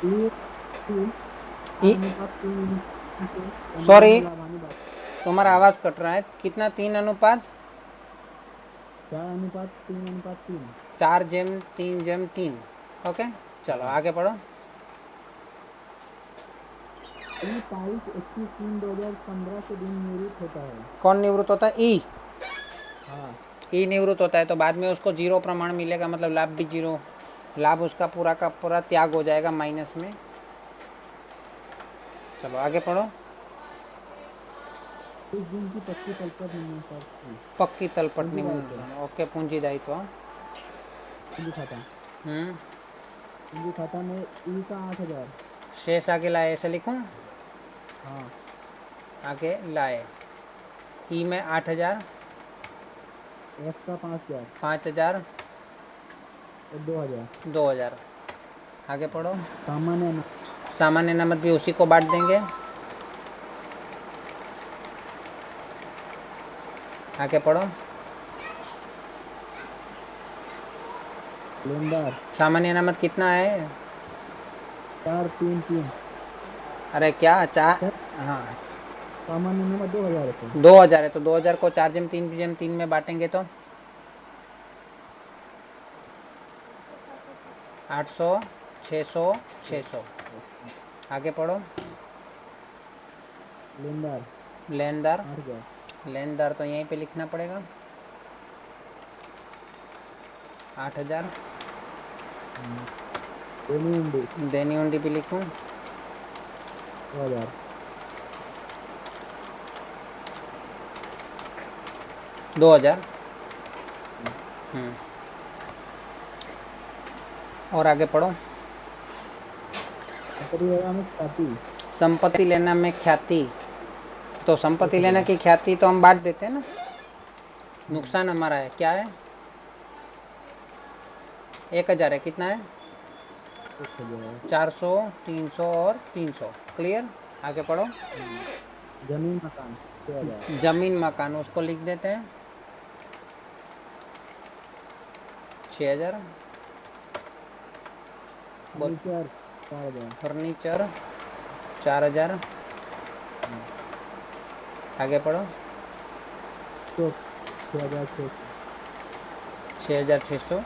तीन तीन ई 4:3 से सॉरी, कंपनी लाभानी बात तुम्हारा है। आवाज़ कट रहा है। कितना? 3:5? 4:3:3। 4:3:3। ओके, चलो हाँ। आगे पढ़ो। ई तारीख 21/3/2015 से दिन निवृत्त होता है। कौन निवृत्त होता है? ई। हाँ। ई निवृत्त होता है तो बाद में उसको जीरो प्रमाण मिलेगा, मतलब लाभ भी जीरो, लाभ उसका पूरा का पूरा त्याग हो जाएगा माइनस में। चलो आगे पढ़ो। इस दिन की पक्की तलपट निम्नानुसार थी। पक्की तलपट पूंजी दायित्व। निम्न। ओके, पूंजी दायित्व। पूंजी खाता। हम्म। पूंजी खाता में ई का 8,000। शेष आगे लाए, ऐसे लिखूं? हाँ। आगे लाए। ई में 8,000, एफ का 5,000 5,000, और 2,000। 2,000। आगे पढ़ो। सामान्य सामान्य अनामत भी उसी को बांट देंगे। आगे पढ़ो। लेनदार सामान्य अनामत कितना है? 4,3,3। अरे क्या चार? सर, हाँ, सामान्य नंबर 2,000 है सर। 2,000 है तो 2,000 को 4:3:3 में बांटेंगे तो 800, 600, 600। आगे पढ़ो। लेनदार लेनदार। 8,000। लेनदार तो यहीं पे लिखना पड़ेगा, 8,000। देनी हुंडी देनी उंडी भी लिखूँ? 2,000। 2,000। और आगे पढ़ो। संपत्ति वगैरह में ख्याति संपत्ति लेना में ख्याति, तो संपत्ति लेना 1,000। की ख्याति तो हम बांट देते हैं ना। नुकसान हमारा है, क्या है? 1,000 है। कितना है? 1,000। 400, 300 और 300। क्लियर? आगे पढ़ो। जमीन मकान 6,000। जमीन मकान उसको लिख देते हैं 6,000। बोल। फर्नीचर 4,000। फर्नीचर 4,000। आगे पढ़ो। स्टॉक 6,600। 6,600।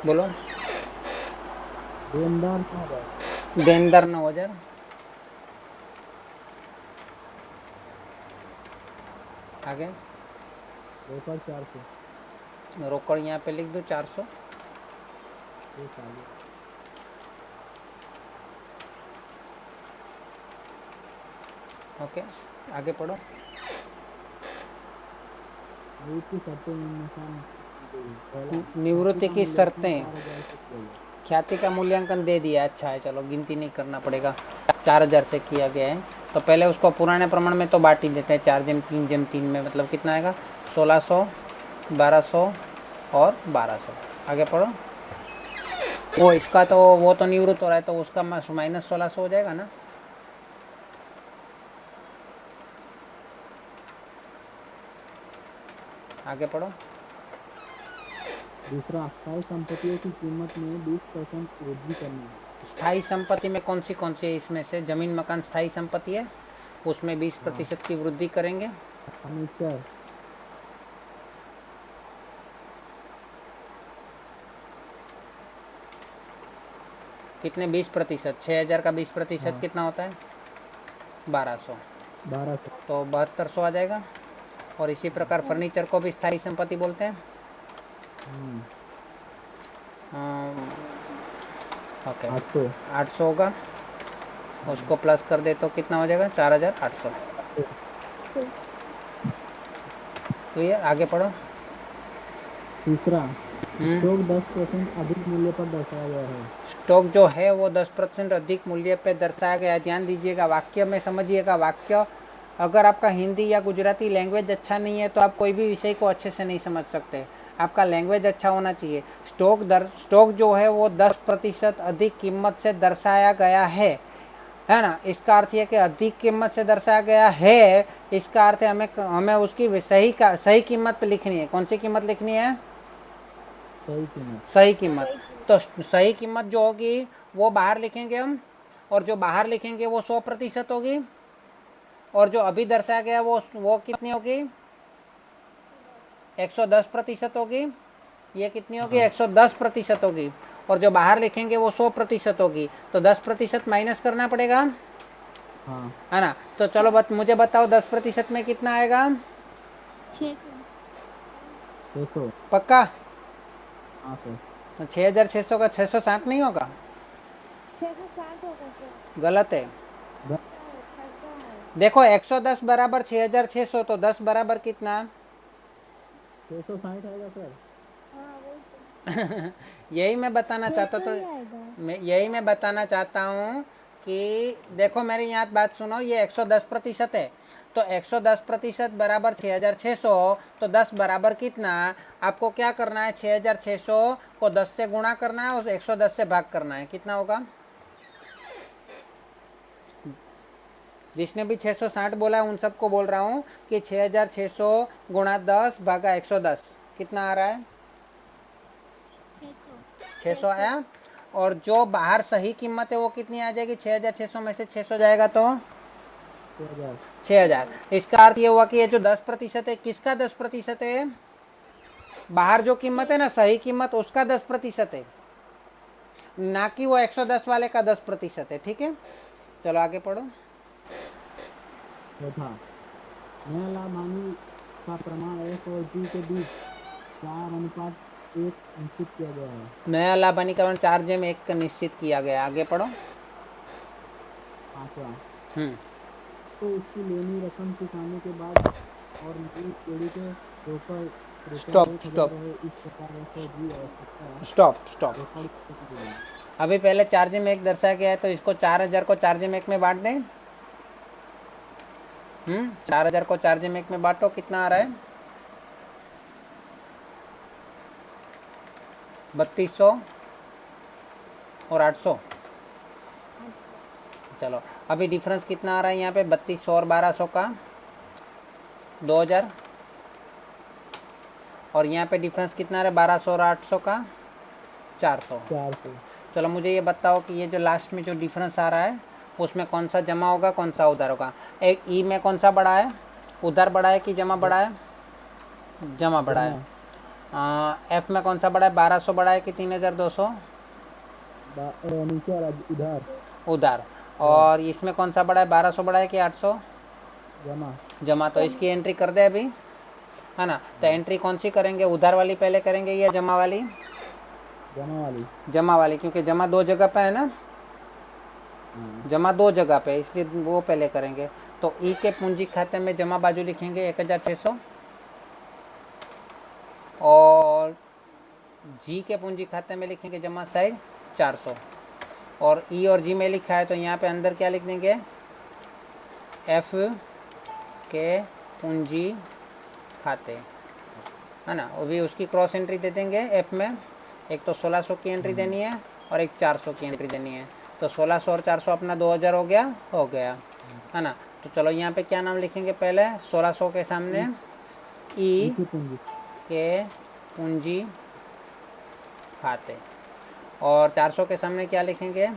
बोलो। देनदार 9,000। देनदार 9,000। आगे रोकड़ 400। रोकड़ यहाँ पे लिख दो 400। एक आगे ओके, आगे पढ़ो। नियुक्ति शर्तें निम्नानुसार की गई है। पहला, ख्याति निवृत्ति का की मूल्यांकन शर्तें। 4,000 से किया गया। ख्याति का मूल्यांकन दे दिया, अच्छा है, चलो गिनती नहीं करना पड़ेगा। 4,000 से किया गया है तो पहले उसको पुराने प्रमाण में तो बांट ही देते हैं। 4:3:3 में मतलब कितना आएगा? 1,600, 1,200 और 1,200। आगे पढ़ो। वो इसका तो वो तो निवृत्त हो रहा है तो उसका माइनस 1,600 हो जाएगा ना। आगे पढ़ो। दूसरा, स्थायी संपत्तियों की कीमत में 20% वृद्धि करना। स्थायी संपत्ति में कौन सी है? इसमें से जमीन मकान स्थायी संपत्ति है, उसमें बीस हाँ। प्रतिशत की वृद्धि करेंगे। फर्नीचर कितने? 20%। 6,000 का 20% हाँ कितना होता है? 1,200। 1,200। तो 7,200 आ जाएगा। और इसी प्रकार फर्नीचर को भी स्थायी संपत्ति बोलते हैं। ओके, 800। 800 होगा। उसको प्लस कर दे तो कितना हो जाएगा? 4,800। क्लियर? आगे पढ़ो। तीसरा, स्टॉक 10% अधिक मूल्य पर दर्शाया गया है। स्टॉक जो है वो 10% अधिक मूल्य पे दर्शाया गया है। ध्यान दीजिएगा, वाक्य में समझिएगा। वाक्य अगर आपका हिंदी या गुजराती लैंग्वेज अच्छा नहीं है तो आप कोई भी विषय को अच्छे से नहीं समझ सकते। आपका लैंग्वेज अच्छा होना चाहिए। स्टॉक जो है वो 10% अधिक कीमत से दर्शाया गया है ना। इसका अर्थ यह कि अधिक कीमत से दर्शाया गया है, इसका अर्थ है हमें उसकी सही कीमत पे लिखनी है। कौन सी कीमत लिखनी है? सही कीमत। सही कीमत। तो सही कीमत जो होगी वो बाहर लिखेंगे हम, और जो बाहर लिखेंगे वो 100% होगी, और जो अभी दर्शाया गया वो कितनी होगी? 110% होगी। ये कितनी होगी? 110% होगी। और जो बाहर लिखेंगे वो 100% होगी। तो 10% माइनस करना पड़ेगा, हाँ है ना? तो चलो मुझे बताओ 10% में कितना आएगा? 600। 600। पक्का? हाँ सर। तो 6600 का 660 नहीं होगा? 660 होगा सर। गलत है। छठा है। देखो 110 बराबर 6600, तो 10 बराबर कितना? 660 आएगा सर। हाँ वही तो। यही मैं बताना चाहता 600 तो ही आएगा। मैं बताना चाहता हूँ कि देखो मेरी यहाँ बात सुनो, ये 110% है। तो 110% बराबर 6600, तो 10 बराबर कितना? आपको क्या करना है? 6600 को 10 से गुणा करना है और 110 से भाग करना है। कितना होगा? जिसने भी 660 बोला है उन सबको बोल रहा हूँ कि 6600 गुणा 10 भागा 110 कितना आ रहा है? 600। 600 आया। और जो बाहर सही कीमत है वो कितनी आ जाएगी? 6600 में से 600 जाएगा तो 6000। 6000। इसका अर्थ ये हुआ कि ये जो 10% है, किसका 10% है? बाहर जो कीमत है ना, सही कीमत, उसका 10% है, ना कि वो 110 वाले का 10% है। ठीक है, चलो आगे पढ़ो। चौथा, नया लाभ हानि का प्रमाण एफ और जी के बीच 4:1 निश्चित किया गया है। नया लाभ हानिकरण 4/1 का निश्चित किया गया। आगे पढ़ो। पांचवा, हम्म तो उसकी लेनी रकम चुकाने के बाद और नई पीढ़ी के होकर रुपया स्टॉप 1000 स्टॉप रहे, इस प्रकार एफ और जी आवश्यकता स्टॉप स्टॉप। रेकॉर्ड की गई। अभी पहले 4/1 दर्शाया गया है, तो इसको 4000 को 4/1 में बांट दें। 4000 को 4/1 में बांटो, कितना आ रहा है? 3200 और 800। चलो अभी डिफरेंस कितना आ रहा है यहाँ पे? 3200 और 1200 का 2000। और यहाँ पे डिफरेंस कितना आ रहा है? 1200 और 800 का 400। 400। चलो मुझे ये बताओ कि ये जो लास्ट में जो डिफरेंस आ रहा है उसमें कौन सा जमा होगा, कौन सा उधार होगा? एक ई में कौन सा बड़ा है? उधार बड़ा है कि जमा बड़ा है? जमा बड़ा है। एफ में कौन सा बड़ा है? 1200 बड़ा है कि 3200? नीचे वाला उधार। उधार। और इसमें कौन सा बड़ा है? 1200 बड़ा है कि 800? जमा। जमा। तो इसकी एंट्री कर दे अभी, है ना? तो एंट्री कौन सी करेंगे? उधार वाली पहले करेंगे या जमा वाली? जमा वाली। जमा वाली, क्योंकि जमा दो जगह पे है ना, जमा दो जगह पे, इसलिए वो पहले करेंगे। तो ई के पूंजी खाते में जमा बाजू लिखेंगे 1600, और जी के पूंजी खाते में लिखेंगे जमा साइड 400। और ई और जी में लिखा है तो यहाँ पे अंदर क्या लिख देंगे? एफ के पूंजी खाते, है ना? वो भी उसकी क्रॉस एंट्री दे देंगे एफ में। एक तो 1600 की एंट्री देनी है और एक 400 की एंट्री देनी है। तो 1600 और 400 अपना 2000 हो गया, है ना? तो चलो यहाँ पे क्या नाम लिखेंगे? पहले 1600 के सामने ई की पूंजी। के पूंजी खाते, और 400 के सामने क्या लिखेंगे?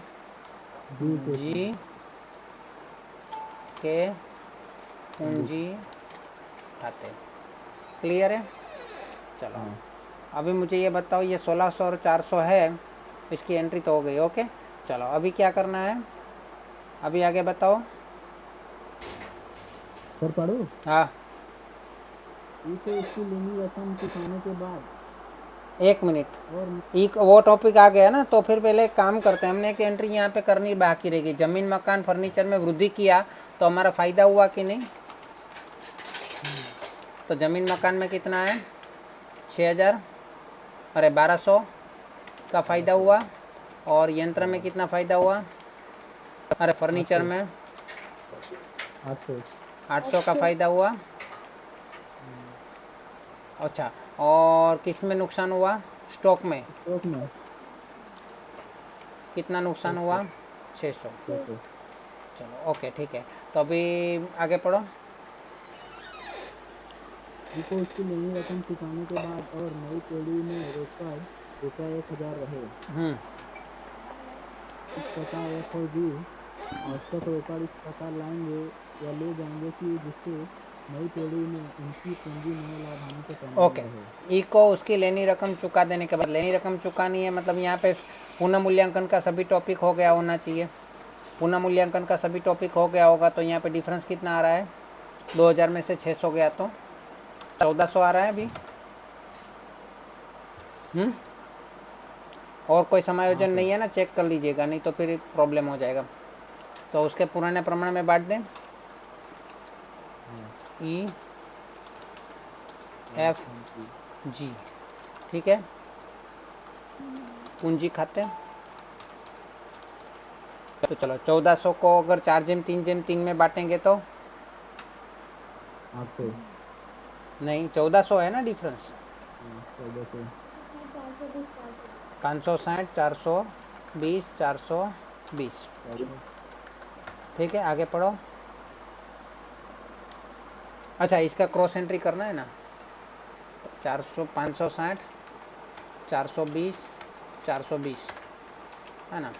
जी के पूंजी खाते। क्लियर है? चलो अभी मुझे ये बताओ, ये 1600 और 400 है, इसकी एंट्री तो हो गई। ओके, चलो अभी क्या करना है? अभी आगे बताओ। सर पढ़ो। हाँ, ई को उसकी लेनी रकम चुकाने के बाद 1 मिनट। और वो टॉपिक आ गया ना, तो फिर पहले एक काम करते हैं, हमने एक एंट्री यहाँ पे करनी बाकी रहेगी। ज़मीन मकान फर्नीचर में वृद्धि किया तो हमारा फ़ायदा हुआ कि नहीं? तो ज़मीन मकान में कितना है? 6000, अरे 1200 का फ़ायदा हुआ। और यंत्र में कितना फ़ायदा हुआ? अरे फर्नीचर में 800। 800 का फ़ायदा हुआ। अच्छा, और किस में नुकसान हुआ? स्टॉक में स्टॉक में कितना नुकसान हुआ? 600। 600। चलो ओके, ठीक है। तो अभी आगे पढ़ो। ई को उसकी लेनी रकम चुकाने के बाद और नई पीढ़ी में रोककर रुपये 1000 रहे। हम्म, इस प्रकार एफ और जी औसत रोकड़ इस प्रकार लाएंगे या ले जाएंगे कि जिससे नई पीढ़ी में उनकी पूंजी नए लाभ हानि के पैमाने ओके। रहे। ई को उसकी लेनी रकम चुका देने के बाद, लेनी रकम चुकानी है मतलब यहाँ पे पुनः मूल्यांकन का सभी टॉपिक हो गया होना चाहिए। पुनः मूल्यांकन का सभी टॉपिक हो गया होगा तो यहाँ पे डिफरेंस कितना आ रहा है, 2000 में से 600 गया तो 1400 आ रहा है अभी। और कोई समायोजन नहीं है ना, चेक कर लीजिएगा, नहीं तो फिर प्रॉब्लम हो जाएगा। तो उसके पुराने प्रमाण में बांट दें, ई एफ जी, ठीक है। पूंजी खाते, तो चलो 1400 को अगर 4/3/3 में बांटेंगे तो 800। नहीं, 1400 है ना डिफरेंस। 1400। 560, 420, 420, ठीक है। आगे पढ़ो। अच्छा, इसका क्रॉस एंट्री करना है ना, 400, 560, 420, 420 है ना।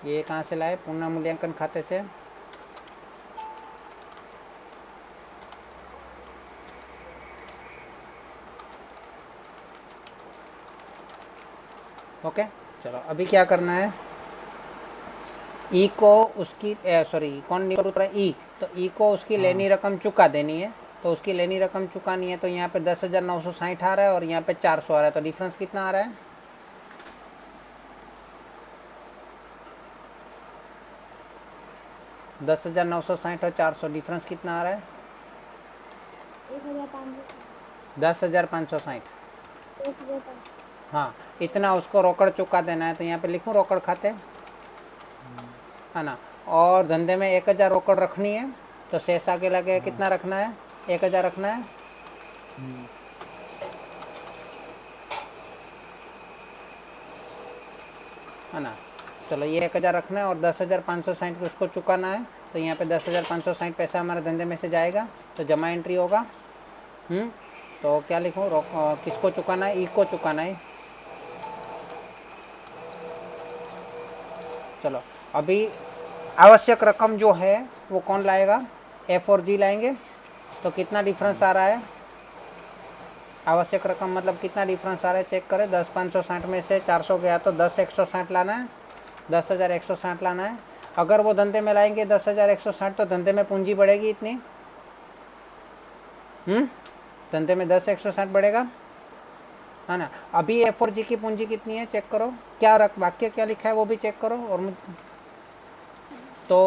ये कहाँ से लाए, पुनः मूल्यांकन खाते से। ओके, चलो अभी क्या करना है, ई को उसकी सॉरी कौन निकल उतरा, ई, तो ई को उसकी लेनी रकम चुका देनी है। तो उसकी लेनी रकम चुकानी है तो यहाँ पे 10,960 आ रहा है और यहाँ पे 400 आ रहा है, तो डिफरेंस कितना आ रहा है, 10,960 और 400, डिफरेंस कितना आ रहा है, 10,560। 10,500। हाँ, इतना उसको रोकड़ चुका देना है, तो यहाँ पे लिखूँ रोकड़ खाते, है ना। और धंधे में 1,000 रोकड़ रखनी है, तो शेष आगे लगे कितना रखना है, 1,000 रखना है। है ना। चलो ये 1,000 रखना है और 10,560 उसको चुकाना है, तो यहाँ पे 10,560 पैसा हमारे धंधे में से जाएगा, तो जमा एंट्री होगा। तो क्या लिखूँ, किसको चुकाना है, ई को चुकाना है। चलो अभी आवश्यक रकम जो है वो कौन लाएगा, एफ और जी लाएंगे। तो कितना डिफरेंस आ रहा है, आवश्यक रकम मतलब कितना डिफरेंस आ रहा है चेक करें। 10,560 में से 400 गया तो 10,160 लाना है, 10,160 लाना है। अगर वो धंधे में लाएंगे 10,160 तो धंधे में पूंजी बढ़ेगी इतनी, धंधे में 10,160 बढ़ेगा, है ना। अभी एफ और जी की पूंजी कितनी है चेक करो, क्या वाक्य क्या लिखा है वो भी चेक करो। और तो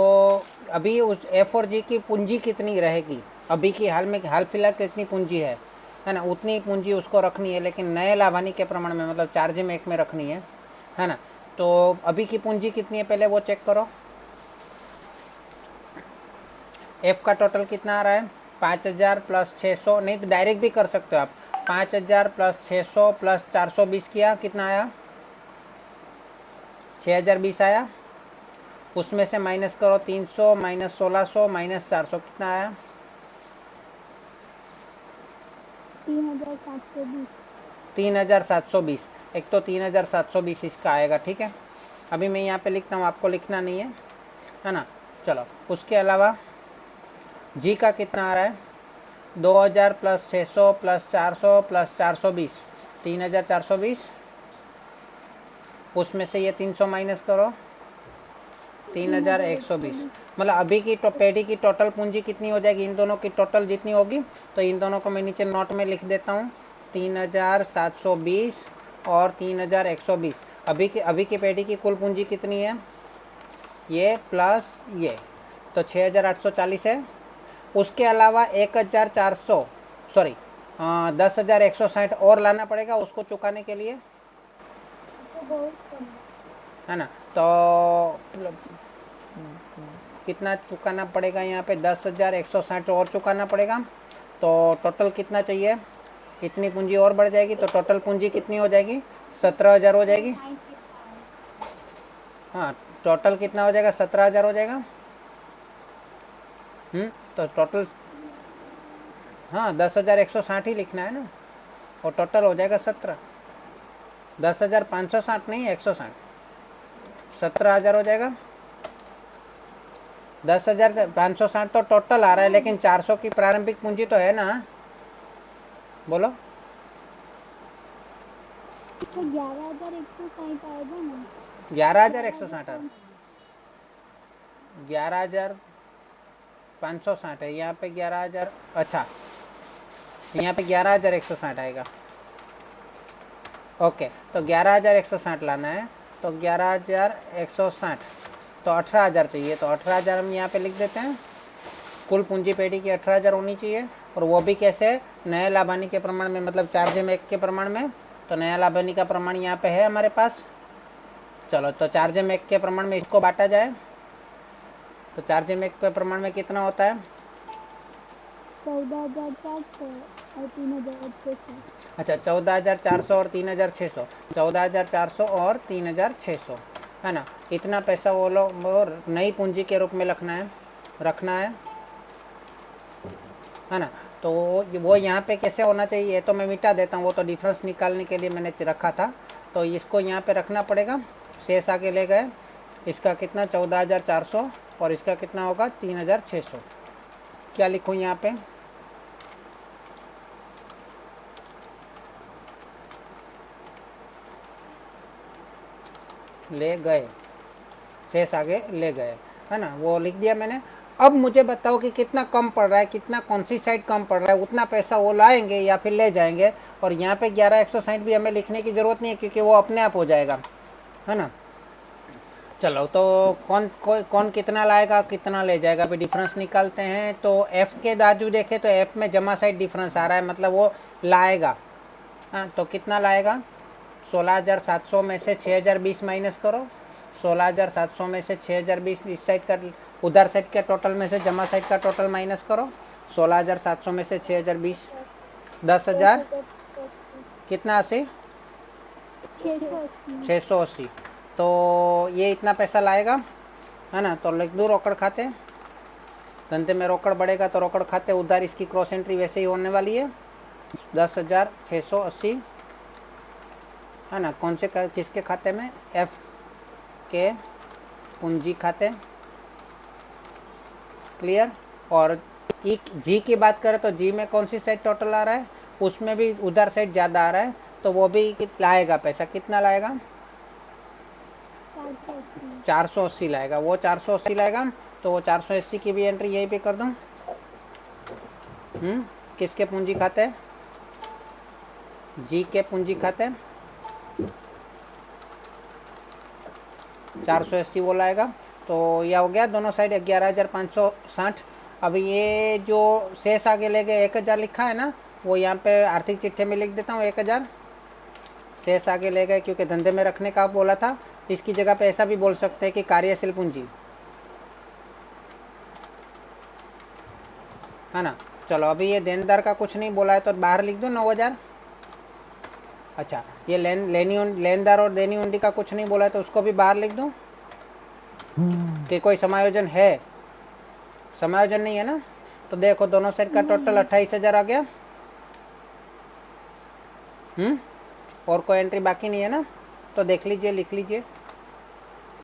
अभी उस एफ और जी की पूंजी कितनी रहेगी, अभी की हाल फिलहाल कितनी पूंजी है ना, उतनी पूंजी उसको रखनी है, लेकिन नए लाभानी के प्रमाण में मतलब 4/1 में रखनी है ना। तो अभी की पूंजी कितनी है पहले वो चेक करो। एफ का टोटल कितना आ रहा है, 5,000 प्लस 600, नहीं तो डायरेक्ट भी कर सकते हो आप, 5,000 प्लस 600 प्लस 420 किया, कितना आया, 6,020 आया। उसमें से माइनस करो 300 माइनस 1,600 माइनस 400, कितना आया, 3,720। 3,720। एक तो 3,720 इसका आएगा, ठीक है। अभी मैं यहाँ पे लिखता हूँ, आपको लिखना नहीं है ना। चलो उसके अलावा जी का कितना आ रहा है, 2,000 प्लस 600 प्लस 400 प्लस 420, 3,420। उसमें से ये 300 माइनस करो, 3,120। मतलब अभी की पेडी की टोटल पूंजी कितनी हो जाएगी, इन दोनों की टोटल जितनी होगी, तो इन दोनों को मैं नीचे नोट में लिख देता हूँ, 3,720 और 3,120। अभी की पेडी की कुल पूंजी कितनी है, ये प्लस ये, तो 6,840 है। उसके अलावा 1,400 सॉरी 10,160 और लाना पड़ेगा उसको चुकाने के लिए, तो बहुत कम है ना। तो कितना चुकाना पड़ेगा यहाँ पे, 10,160 और चुकाना पड़ेगा। तो टोटल कितना चाहिए, इतनी पूंजी और बढ़ जाएगी, तो टोटल पूंजी कितनी हो जाएगी, 17,000 हो जाएगी। हाँ, टोटल कितना हो जाएगा, 17,000 हो जाएगा। तो टोटल हाँ 10,160 ही लिखना है ना, और टोटल हो जाएगा 17। 10,560 नहीं, 160, 17,000 हो जाएगा। 10,560 तो टोटल आ रहा है, लेकिन 400 की प्रारंभिक पूंजी तो है ना, बोलो। तो 11,160 आएगा ना। 11,160 11,560 है यहाँ पे, 11,000, अच्छा यहाँ पे 11,160 आएगा। ओके, तो 11,160 लाना है, तो 11,160, तो 18,000 चाहिए, तो 18,000 हम यहाँ पे लिख देते हैं। कुल पूंजी पेटी की 18,000 होनी चाहिए, और वो भी कैसे, नए लाभानी के प्रमाण में, मतलब 4/1 के प्रमाण में। तो नया लाभानी का प्रमाण यहाँ पे है हमारे पास। चलो, तो 4/1 के प्रमाण में इसको बांटा जाए, तो 4/1 के प्रमाण में कितना होता है? 14,400 और 3,600। अच्छा, 14,400 और 3,600, 14,400 और 3,600, है ना। इतना पैसा वो लोग नई पूंजी के रूप में रखना है ना। तो वो यहाँ पे कैसे होना चाहिए, ये तो मैं मिटा देता हूँ, वो तो डिफरेंस निकालने के लिए मैंने रखा था। तो इसको यहाँ पे रखना पड़ेगा, शेष आगे ले गए। इसका कितना, 14,400, और इसका कितना होगा, 3,600। क्या लिखूँ यहाँ पे, ले गए, शेष आगे ले गए, है ना, वो लिख दिया मैंने। अब मुझे बताओ कि कितना कम पड़ रहा है, कितना, कौन सी साइड कम पड़ रहा है, उतना पैसा वो लाएंगे या फिर ले जाएंगे। और यहाँ पे 11,160 भी हमें लिखने की ज़रूरत नहीं है, क्योंकि वो अपने आप हो जाएगा, है ना। चलो, तो कौन कितना लाएगा, कितना ले जाएगा, अभी डिफरेंस निकालते हैं। तो एफ़ के दाजू देखे तो एफ़ में जमा साइड डिफरेंस आ रहा है, मतलब वो लाएगा। हाँ, तो कितना लाएगा, 16,700 में से 6,020 माइनस करो। 16,700 में से 6,020 इस साइड का, उधर साइड के टोटल में से जमा साइड का टोटल माइनस करो। 16,700 में से 6,020, 10,000 कितना, 80, 680। तो ये इतना पैसा लाएगा, है ना। तो लिख दूँ रोकड़ खाते, धंधे में रोकड़ बढ़ेगा तो रोकड़ खाते उधार, इसकी क्रॉस एंट्री वैसे ही होने वाली है। 10,680, है ना। कौन से किसके खाते में, एफ के पूंजी खाते, क्लियर। और जी की बात करें तो जी में कौन सी साइड टोटल आ रहा है, उसमें भी उधर साइड ज़्यादा आ रहा है, तो वो भी लाएगा पैसा, कितना लाएगा, 480 लाएगा, वो 480 लाएगा। तो वो 480 की भी एंट्री यहीं पे कर दूँ। किसके पूंजी खाते, जी के पूंजी खाते, 480 वो लाएगा। तो यह हो गया दोनों साइड 11,560। अब ये जो शेष आगे ले गए 1,000 लिखा है ना, वो यहाँ पे आर्थिक चिट्ठे में लिख देता हूँ 1,000 शेष आगे ले गए, क्योंकि धंधे में रखने का बोला था। इसकी जगह पे ऐसा भी बोल सकते हैं कि कार्यशील पूंजी, है ना। चलो, अभी ये देनदार का कुछ नहीं बोला है तो बाहर लिख दो 9,000। अच्छा, ये लेनदार और देनी हुंडी का कुछ नहीं बोला है तो उसको भी बाहर लिख दूं कि कोई समायोजन है, समायोजन नहीं है ना। तो देखो, दोनों साइड का टोटल 28,000 आ गया। और कोई एंट्री बाकी नहीं है ना, तो देख लीजिए, लिख लीजिए।